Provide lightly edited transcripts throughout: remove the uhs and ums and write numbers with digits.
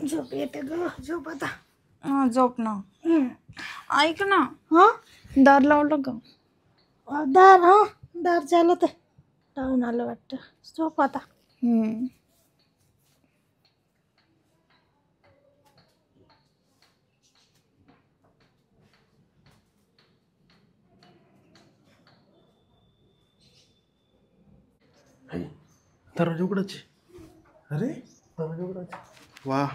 झोप येते ग, झोप आता. झोप ना. ऐक ना, हा दार लावलं का? दार, हा दार झालं ते लावून आलं वाटतं. झोप आता. दरवाजा उघडायचे. अरे दरवाजा उघडायचे. वा,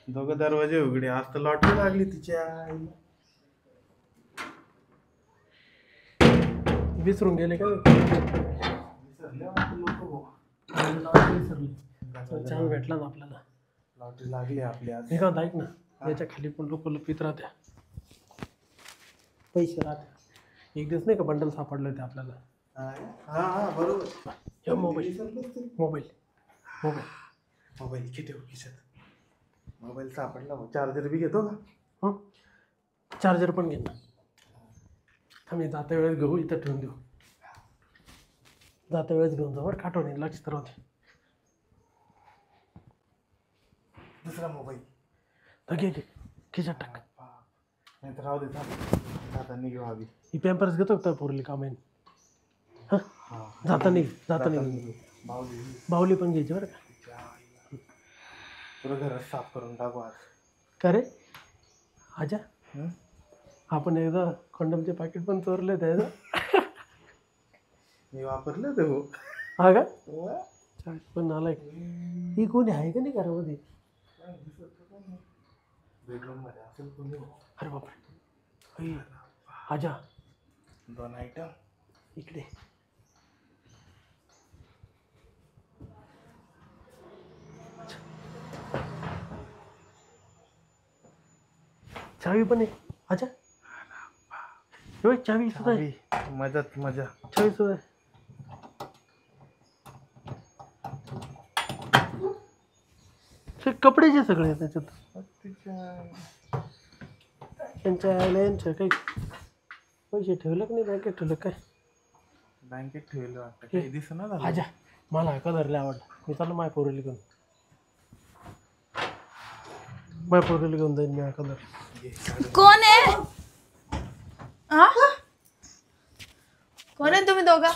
दोघं दरवाजे उघडे. आज तर लॉटरी लागली तिच्या आई. विसरून गेले का? विसरले चहा भेटला ना आपल्याला. लॉटरी लागली आपली आज. हे का ऐक ना, याच्या खाली पण लोक लपित राहत्या, पैसे राहत्या. एक दिवस नाही का बंडल सापडलं होते आपल्याला. हा बरोबर. मोबाईल मोबाईल मोबाईल मोबाईल किती खिशात. मोबाईल सापडला. चार्जर बी घेतो का? चार्जर पण घे ना. आम्ही जाता वेळेस घेऊ, इथं ठेवून देऊ. जाता वेळेस घेऊन जाऊ बरं. काठवणी लक्ष तर होते. दुसरा मोबाईल तर घे खिशात टाक. नाही तर राहू दे. जाता निघू हवी. ही पॅम्पर्स घेतो का पोरली कामाईन? हां जाता नाही बाहुली पण घ्यायची बरं का. पुरं घरात साफ करून टाकू आज. का रे आजा, आपण एकदा कंडमचे पॅकेट पण चोरले त्याचं. मी वापरलं ते. हो हा का? पण आलाय. ही कोणी आहे का नाही घरामध्ये? बेडरूम मध्ये असेल कोणी. अरे बापरे. आजा, 2 आयटम इकडे. चावी पण आहे. अच्छा, चावी सुद्धा आहे. मजाच मजा. चावी सुद्धा आहे. कपडेचे सगळे त्याच्यात. त्यांच्या काही पैसे ठेवले का नाही? बँकेत ठेवलं काय? बँकेत ठेवलं वाटतं. काही दिसना झालं. आजा, मला कलर लय आवडला. मी चालू माय पोरीला घेऊन. माय पोरीला घेऊन जाईन मी कलर. कोण आहे? कोण आहे तुम्ही दोघं?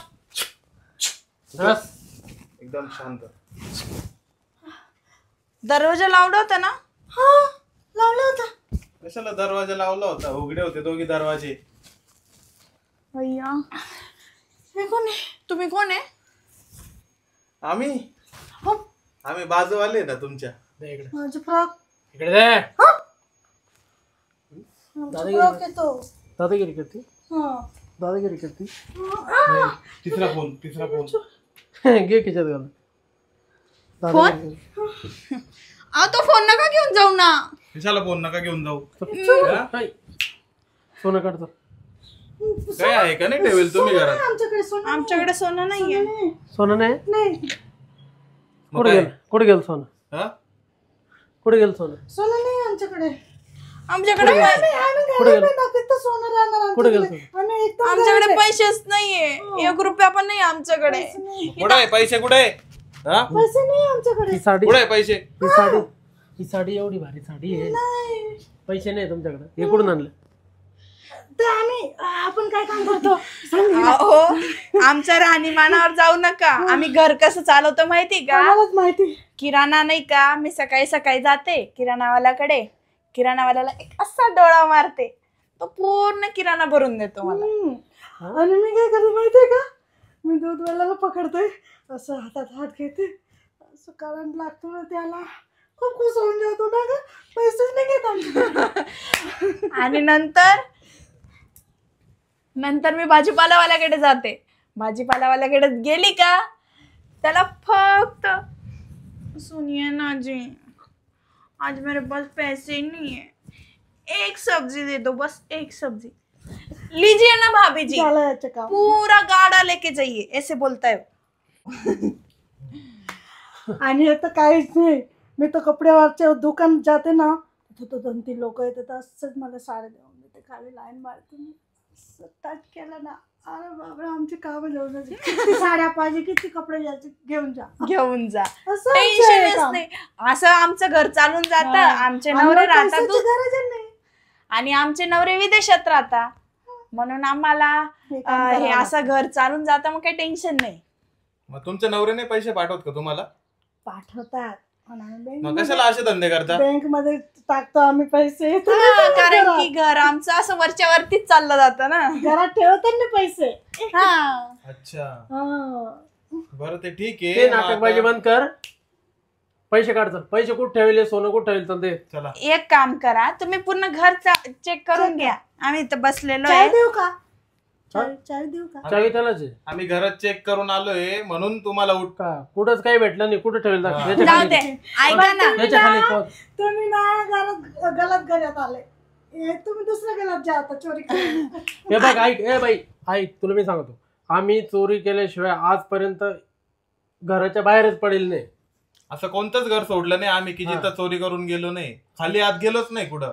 एकदम शांत. दरवाजा लावला होता ना? हा लावला होता. कशाला दरवाजा लावला होता? उघडे होते दोघी दरवाजे. भैया, हे कोण आहे? तुम्ही कोण आहे? आम्ही बाजूवाले ना तुमच्या. माझं फ्रॉक. इकडे दे. दादागिरी करते. दादागिरी करते. तिसरा फोन घे खिशात घाल. फोन? तो फोन नका घेऊन जाऊ ना. कशाला फोन नका घेऊन जाऊ? सोनं काढतो. काय आहे का नाही ठेवेल तुम्ही घरात? आमच्याकडे सोनं नाहीये. सोनं नाही? कुठे गेलं सोनं? कुठे गेलं सोनं? सोनं नाही आमच्याकडे. आमच्याकडे पैसेच नाहीये. 1 रुपया पण नाही आमच्याकडे. कुठे आहे पैसे? कुठे आहे पैसे नाही आमच्याकडे. कुठे आहे पैसे? ही साडी एवढी भारी साडी आहे. पैसे नाही तुमच्याकडे? हे कुठून आणलं? आपण काय काम करतो? आमच्या राहणीमानावर जाऊ नका. आम्ही घर कसं चालवतो माहिती का? माहिती. किराणा नाही का, मी सकाळी सकाळी जाते किराणावाल्याकडे. किराणावाल्याला एक असा डोळा मारते, तो पूर्ण किराणा भरून देतो मला. आणि मी काय करतो माहितीये का? मी दूधवाल्याला पकडते, असं हातात हात घेते, असं करंट लागतो ना त्याला. खूप खुश होऊन जातो ना ग. पैसेच नाही घेत. आणि नंतर मी भाजीपालावाल्याकडे जाते. भाजीपालावाल्याकडे गेली का त्याला फक्त सुनिए ना जी, आज मेरे पास पैसे नहीं है, 1 सब्जी दे दो, बस 1 सब्जी. लीजिए ना भाभी जी, पूरा गाड़ा लेके जाइए, ऐसे बोलता है. आणि आता काहीच नाही. मी तर कपड्यावरच्या दुकान जाते ना, तिथं 2-3 लोक येतात, असंच मला साड्या देऊन देते. खाली लाईन मारते मी. टच केलं ना, अरे बाबा आमची काम जेवण किती साड्या पाहिजे, किती कपडे घ्यायचे, घेऊन जा. असं टेन्शनच काम. नाही. असं आमचं घर चालून जातं. हा. आमचे आम्हाला नवरे राहतात पैशाची गरज नाही. आणि आमचे नवरे विदेशात राहतात, म्हणून आम्हाला हे काम हे करावं असं घर चालून जातं, मग काही टेन्शन नाही. मग तुमच्या नवऱ्याने पैसे पाठवत का तुम्हाला? पाठवतात. मग कशाला असे धंदे करता? बँक मध्ये टाकतो आम्ही पैसे. हा, कारण की घर आमचं असं वरच्या वरतीच चाललं जातं ना. घरात ठेवतात ना पैसे. हा. अच्छा हा. बरं ते ठीक ते आहे. नाटकबाजी बंद कर. पैसे काढतात. पैसे कुठे ठेवले, सोनं कुठे ठेवले तर ते. चला एक काम करा, तुम्ही पूर्ण घर चेक करून घ्या. आम्ही इथं बसलेलो चाय आहे. देऊ का? चाय देऊ का? चावी त्यालाच आहे आम्ही घरात चेक करून आलोय म्हणून तुम्हाला उठ का? कुठंच काही भेटलं नाही. कुठे ठेवलं हा. याच्या जाऊ खाली. दे, ऐका ना. याच्या खाली पाहत. तुम्ही ना गलत घरात आले. तुम्ही दुसऱ्या घरात जा आता चोरी करायला. हे बघ ऐक, ए बाई ऐक, तुला मी सांगतो, आम्ही चोरी केल्याशिवाय आजपर्यंत घराच्या बाहेरच पडेल नाही. असं कोणतंच घर सोडलं नाही आम्ही की जिथं चोरी करून गेलो नाही. खाली आत गेलोच नाही कुठं.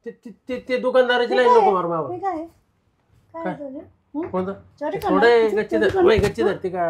ते दुकानदाराची लाईन नको मार बाबा. हे काय? काय झालं? हं? कोणतं चोरी थोडे करणार? गच्ची चोरी धर, करणार? गच्ची धरते का?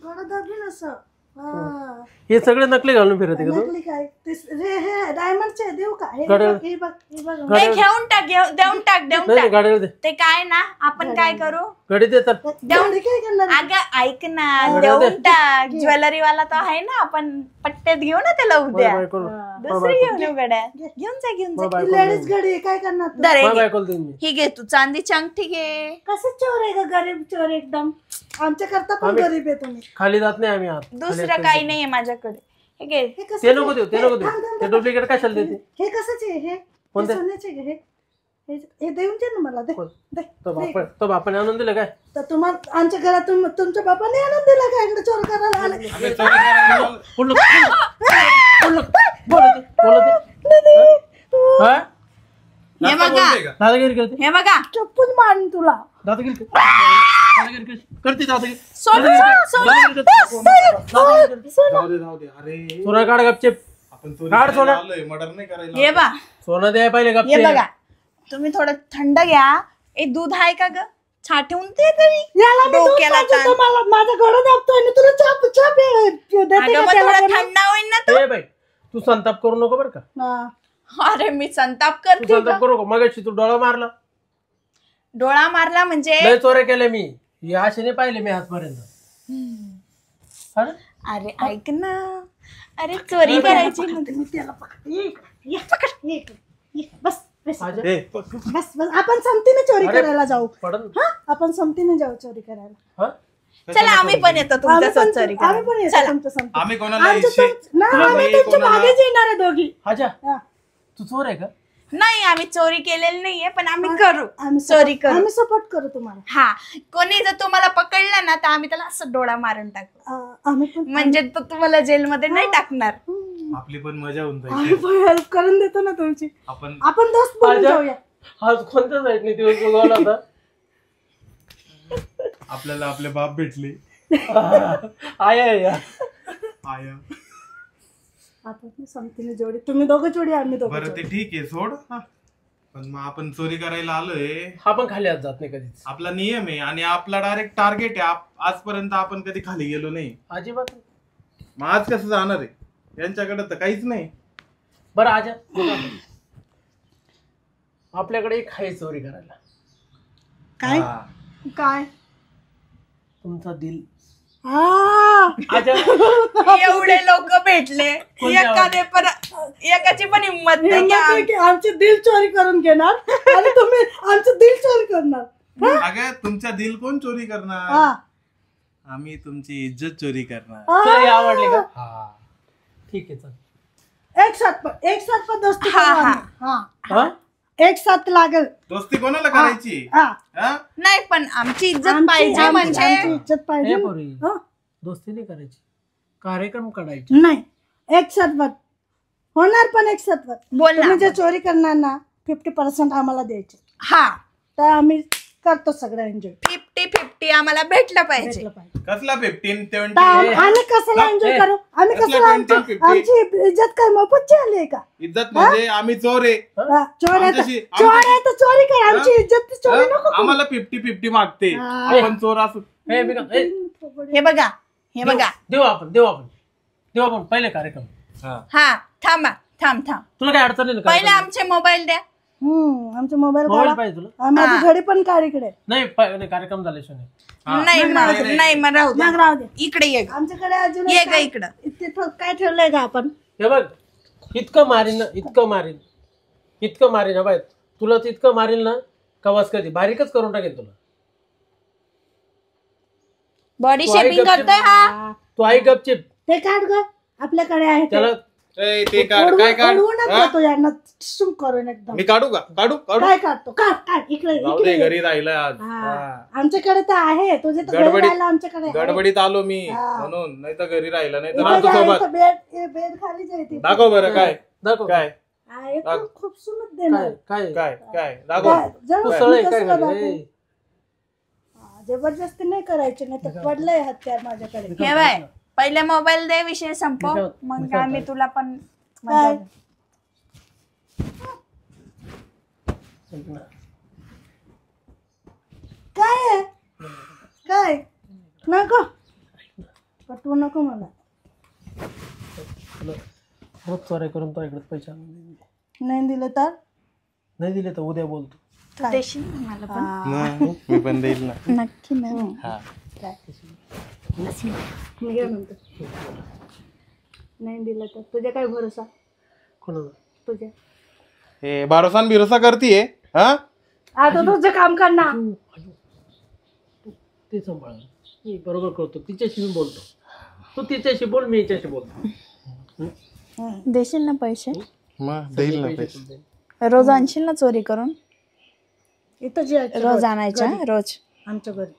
गळा दाबीन असं. हा. हे सगळे नकली घालून फिरते का तू? नकली काय? हे डायमंडचे देऊ का? हे गड्या- बघ, हे बघ, हे बघ. गड्या- हे घेऊन टाक, देऊन टाक. नाही गाडीला दे. ते काय ना, आपण काय करू, गाडी दे तर. एवढी काय करणार? अगं ऐक ना, हा. देऊन टाक. ज्वेलरी वाला तो आहे ना, आपण पट्ट्यात घेऊ ना त्याला उद्या. बाय करू. दुसरी घेऊन येऊ गड्या. घेऊन जा. लेडीज घडी काय करणार तू? दर, हे बाय घे. करू देईन मी. ही घे तू, चांदीची अंगठी घे. कसं चोर आहे का? गरीब चोर एकदम. आमच्या करता पण गरीब आहे तुम्ही. खाली जात नाही आम्ही आत. दुसरं काही नाहीये माझ्याकडे. हे घे. हे कसं ते नको देऊ, ते नको देऊ. थांब, थांब, ते थांब. डुप्लिकेट कशाला देते? हे कसंच आहे? हे कोणते? सोन्याचे आहे हे. हे देऊन दे ना मला. दे कोण? दे. तो बापाने आणून दिलं काय? तर तुम्हाला आमच्या घरातून तुमच्या बापाने आणून दिला का इकडे चोर करायला आले? आम्ही चोरी करायला गेलो. बोललो बोलते. हा? हे जास्त बघा, बोलते का? दादागिरी करते. हे बघा. चप्पून मारून तुला. दादागिरी करते. दादागिरी करते दादागिरी. सोड, सोड. दादागिरी करते. जाऊ दे. अरे सोना काढ गपचेप. आपण चोरी काढ करायला सोना. आलोय, मर्डर नाही करायला. हे बा, सोनं द्याय पहिले हे गपचेप. बघा. तुम्ही थोडं थंड घ्या. ए, दूध आहे का ग? छाटून ते तरी याला मी दूध डोक्याला पाजतो, ताण. मला माझा घोडा दाबतोय आणि तुला चाप चाप देते अगं, का मग त्याला थोडा कोणी? थंड होईल ना तो. ए बाई तू संताप करू नको बरं का. हा. अरे मी संताप तू करते संताप का? करू नको. मगाशी तू डोळा मारला. डोळा मारला म्हणजे लय चोऱ्या केल्या मी. हे असे नाही पाहिले मी आजपर्यंत. हा ना? अरे ऐक ना, अरे चोरी करायची म्हणजे मी त्याला पकड. ये इकडे, ये, पकड. ये इकडे. ये, बस बस आजा. ए, बस बस आपण समतीने चोरी अरे. करायला जाऊ. पडन. हा आपण समतीने जाऊ चोरी करायला. हा? चला आम्ही पण येतो आम्ही तुमच्या पण चोरी आम्ही पण येतो चला. तुमच्या समती. आम्ही कोणाला आमच्या इशे- नाही, आम्ही तुम्ही तुमच्या कोणाला- मागेच येणार आहे दोघी. आजा हा. तू चोर आहे का? नाही, आम्ही चोरी केलेली नाहीये, पण आम्ही करू. आम्ही चोरी करू. आम्ही सपोर्ट करू तुम्हाला. हा, कोणी जर तुम्हाला पकडलं ना, तर आम्ही त्याला असं डोळा मारून टाकू. आम्ही पण म्हणजे तो तुम्हाला जेलमध्ये नाही टाकणार. आपली पण मजा होऊन आम्ही जाईल. पण हेल्प करून देतो ना तुमची. आपण आपण दोस्त बनून आजा. जाऊया. आज कोणत्या साईडने दिवस उगवला होता? आपल्याला आपले बाप भेटले. आया या. आया. आपण समतीने जोडी, तुम्ही दोघं जोडी, आम्ही दोघं बरं जोडी. ते ठीक आहे सोड. पण मग आपण चोरी करायला आलोय. आपण खाली आज जात नाही कधीच. आपला नियम आहे आणि आपला डायरेक्ट टार्गेट आहे. आजपर्यंत आपण कधी खाली गेलो नाही. अजिबात नाही. मग आज कसं जाणार आहे? यांच्याकडे तर काहीच नाही. बरं आजा आपल्याकडे एक आहे चोरी करायला. काय हा. काय तुमचा दिल. हा आजा एवढे लोक भेटले, एकाने पण एकाची पण हिंमत नाही की हिम्मत आहे की आमचे दिल चोरी करून घेणार आणि तुम्ही आमचं दिल चोरी करणार. अगं तुमच्या दिल कोण चोरी करणार? हा. आम्ही तुमची इज्जत चोरी करणार. तुला हे आवडले का? हा ठीक आहे चल. एक साथ पण दोस्ती हा, करू हा. आम्ही. हा. हा? एक साथ लागेल. दोस्ती कोणाला करायची? हा. हा? नाही, पण आमची इज्जत आमची- पाहिजे. आमची- म्हणजे आमची इज्जत पाहिजे. हे पोरी हा? दोस्ती नाही करायची, कार्यक्रम काढायचे. नाही, एक साथ होणार, पण एक साथ बोल ना. तुम्ही जे चोरी करणार ना 50% आम्हाला द्यायचे. हा, तर आम्ही करतो सगळं एन्जॉय. 50-50 आम्हाला भेटलं पाहिजे. कसला 15-20? आम्ही कसं एन्जॉय करू? आम्ही कसं आमची इज्जत काय मोफतची आली आहे का? इज्जत म्हणजे आम्ही चोर आहे. चोर आहे आमच्याशी- चोर आहे तर चोरी कर, आमची इज्जत चोरी नको करू. आम्हाला 50-50 मागते. हा. आपण चोर असू. हे बघा, हे हे बघा हे बघा. देऊ आपण पहिले कार्यक्रम. हा थांब तुला काय अडचण नाही ना पहिले कार्यक्रम? आमचे मोबाईल द्या. आमचे मोबाईल मोबाईल पाहिजे तुला? माझी घडी पण काढ इकडे. नाही कार्यक्रम झाल्याशिवाय नाही. नाही मग राहू दे. मग राहू दे. इकडे ये ग. आमच्याकडे अजून ये एक ग इकडं. तिथं काय ठेवलंय का आपण? हे बघ इतकं मारीन ना, इतकं मारीन हा बाय तुला तर इतकं मारील ना कवास कधी बारीकच करून टाकेल तुला. बॉडी तू आई शेपिंग गपचीप- करतोय हा. तू आई गपचिप ते काढ ग, आपल्याकडे आहे ते. त्याला ते काढ. काय काढ? ओढवूनच हा? जातो यांना सुम करून एकदम. मी काढू का? काढू काय काढतो? काढ इकडे जाऊ दे, इकडे. घरी राहिलं आज. हा. आमच्याकडे तर आहे, तुझे तर घरी गडबडीत- राहिलं, आमच्याकडे आहे. गडबडीत आलो मी हा. म्हणून, नाही तर घरी राहिलं नाही तर इकडे राहतो आहे, सोबत. इथं बेड खालीच आहे तिथे. दाखव बरं काय दाखव काय एकदम खूप सुंदर देणार. काय काय काय दाखव. काय? जरा तू मी सळ आहे कसं काय दाखवू? घरी? जबरदस्ती नाही करायची, नाही तर पडलंय हत्यार माझ्याकडे. हे बाय पहिले मोबाईल दे, विषय संपव. मग आम्ही तुला पण काय? काय आहे? काय नको पटवू नको मला. रोज चोऱ्या करून तो इकडे पैसे आणून दे. नाही दिलं तर नाही दिले तर उद्या बोलतो. काय? देशील ना मला पण? नाही, मी पण देईल ना. नक्की ना. हा. काय? मी काय म्हणतो, नाही दिलं तर तुझ्या काय भरोसा? कोणाला? तुझ्या हे भरोसा बिरोसा करतीये हा? आता तुझं काम कर ना. ते सांभाळ मी बरोबर करतो. तिच्याशी मी बोलतो. तू तिच्याशी बोल, मी हिच्याशी बोलतो. देशील ना पैसे? मग देईल ना पैसे. रोज आणशील ना चोरी करून? इथं जे रोज आणायच्या रोज. आमच्या घरी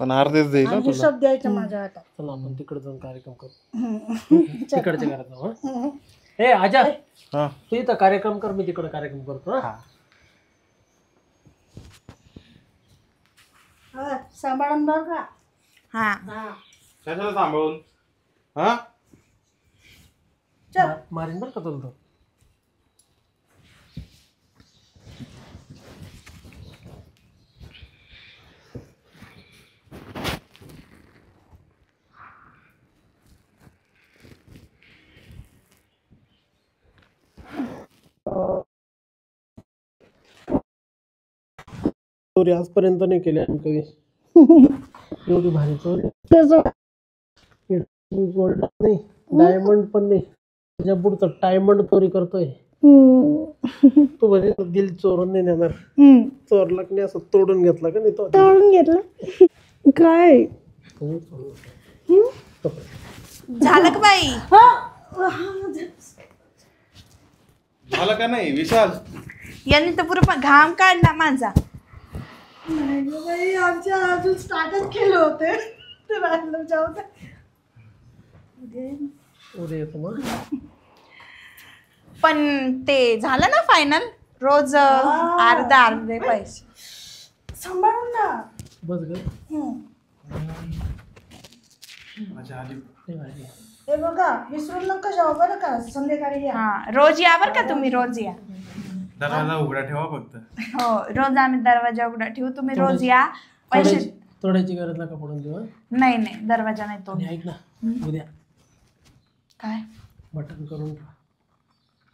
पण अर्धेच देईल ना आणि तुला. हिशोब द्यायचा माझ्या हातात. चला आपण तिकडे जाऊन कार्यक्रम करू. तिकडच्या घरात जाऊ. हं? ए आजा हा. तू इथं कार्यक्रम कर, मी तिकडे कार्यक्रम करतो. हं? हा, सांभाळून बघ का. हा कशाला सांभाळून हा? चल मारीन बरं का तुला तो. चोरी आजपर्यंत नाही केली आम्ही कधी. एवढी भारी चोरी. गोल्ड नाही, डायमंड पण नाही, त्याच्या पुढचं डायमंड चोरी करतोय. तू म्हणजे दिल चोरून नाही नेणार. चोरला की नाही असं तोडून घेतला का नाही तो? तळून घेतलं काय? झालं का बाई? झालं का नाही विशाल? यांनी तर पुरा घाम काढला माझा. नाही गं बाई, आमच्या अजून स्टार्टच केले होते. ते राहिलं जाऊ दे. उद्या येतो मग. पण ते झालं ना फायनल. रोज अर्धे पैसे. सांभाळून ना. बस ग. मजा आली. हे बघा, विसरून नका जाऊ बरं का. संध्याकाळी या. हा रोज या बर का तुम्ही. रोज या. दरवाजा उघडा ठेवा फक्त. हो रोज आम्ही दरवाजा उघडा ठेवू. तुम्ही रोज या. पैसे तोडायची गरज नका पडून देऊ. नाही दरवाजा नाही तोड. आणि ऐक ना, उद्या काय मटण करून ठेवा.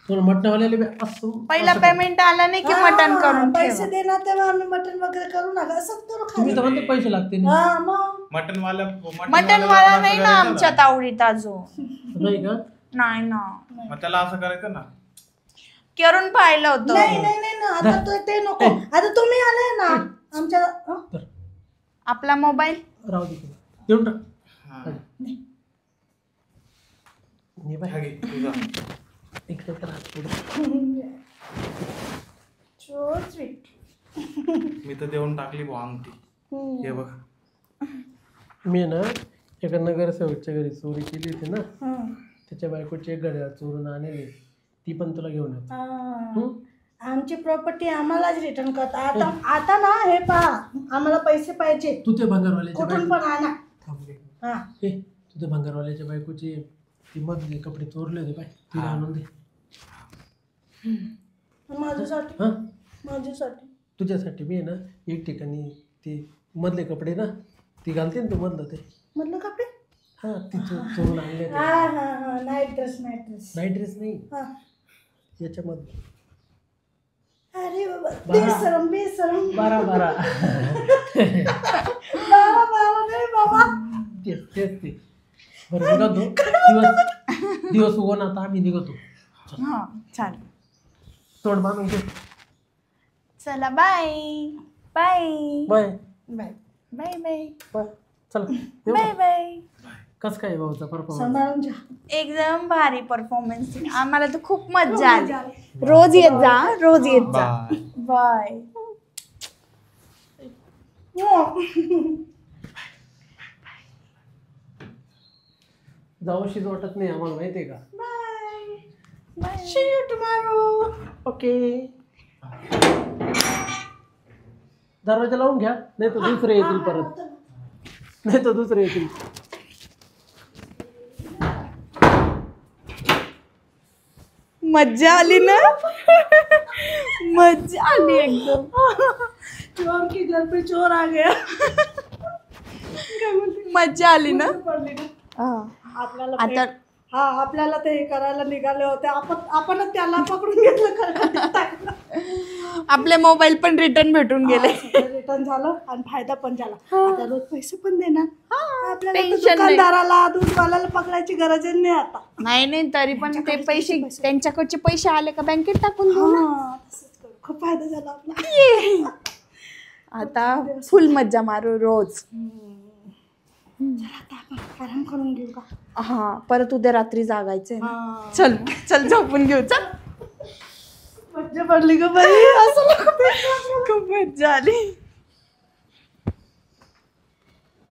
तुला मटणवाल्याला बी असं पहिला पेमेंट आला नाही की मटण करून पैसे ठेवा. देणार तेव्हा आम्ही मटण वगैरे करू नका. असंच करू तुम्ही खाली. तर म्हणते पैसे लागतील. हा मग मटनवाला मटणवाला नाही ना आमच्यात आवडीत अजून. नाही का? नाही ना. मग त्याला असं करायचं ना. करून पाहिलं होतं. नाही ना. आता ते नको. आता तुम्ही आले ना आमच्या. तर आपला मोबाईल राहू दे तुला. देऊन टाक. हा. नाही बाई. हा घे, तुझा. इकडे तर हात पुढे. So sweet. मी तर देऊन टाकली बुवा अंगठी. हे बघ. मी ना एका नगरसेवकच्या घरी चोरी केली होती ना. त्याच्या बायकोची एक घड्याळ चोरून आणली. ती पण तुला घेऊन येतो. आमची प्रॉपर्टी आम्हालाच रिटर्न करता. आता ना हे पहा, आम्हाला पैसे पाहिजे. तू ते भंगारवाल्याच्या कुठून पण आणा. थांब रे. हा हे तुझ्या भंगारवाल्याच्या बायकोची ती मधले कपडे चोरले होते पाय, तिला आणून दे. माझ्यासाठी हां माझ्यासाठी तुझ्यासाठी मी आहे ना एक ठिकाणी ते मधले कपडे ना ती घालते ना तू मधलं ते. म्हटलं कपडे हां ती चोरून आणले हा हा हा नाईट ड्रेस नाईट ड्रेस नाही हा. याच्यामध्ये अरे बाबा बेसरम बेसरम 12 बाबा नाही बाबा तेच ते. बरं निघतो दिवस उगवून आता आम्ही निघतो. हां चालेल. तोंड बांधून घे. चला bye bye bye bye bye bye bye. चला बाय बाय. कसं काय भाऊचा परफॉर्मन्स? सांभाळून जा. एकदम भारी परफॉर्मन्स. आम्हाला तर खूप मजा आली. रोज येत जा, रोज येत जा. बाय. जाऊशीच वाटत नाही आम्हाला, माहितीये का? Bye. See you tomorrow. Okay. दरवाजा लावून घ्या, नाही तर दुसरे येतील परत. नाही तर दुसरे येतील. मज्जा आली ना? मज्जा आली एकदम. चोर की घर पे चोर आ गया. मज्जा आली ना? पडली ना. हा. आपल्याला आता हा आपल्याला ते करायला निघाले होते, आपणच त्याला पकडून घेतलं खरं टाकलं. आपले मोबाईल पण रिटर्न भेटून गेले. रिटर्न झालं आणि फायदा पण झाला. आता रोज पैसे पण देणार. आपल्याला तर टेन्शन नाही. दुकानदाराला दूधवाल्याला पकडायची गरज नाही आता. नाही तरी पण ते पैसे त्यांच्याकडचे पैसे आले का बँकेत टाकून देऊ ना. हा, तसंच करू. खूप फायदा झाला आपला. आता फुल मज्जा मारू रोज. चला आता आपण आराम करून घेऊ का? हा परत उद्या रात्री जागायचंय ना. हा. चल चल झोपून घेऊ. चल. मज्जा पडली ग बाई. असं खूप मज्जा आली.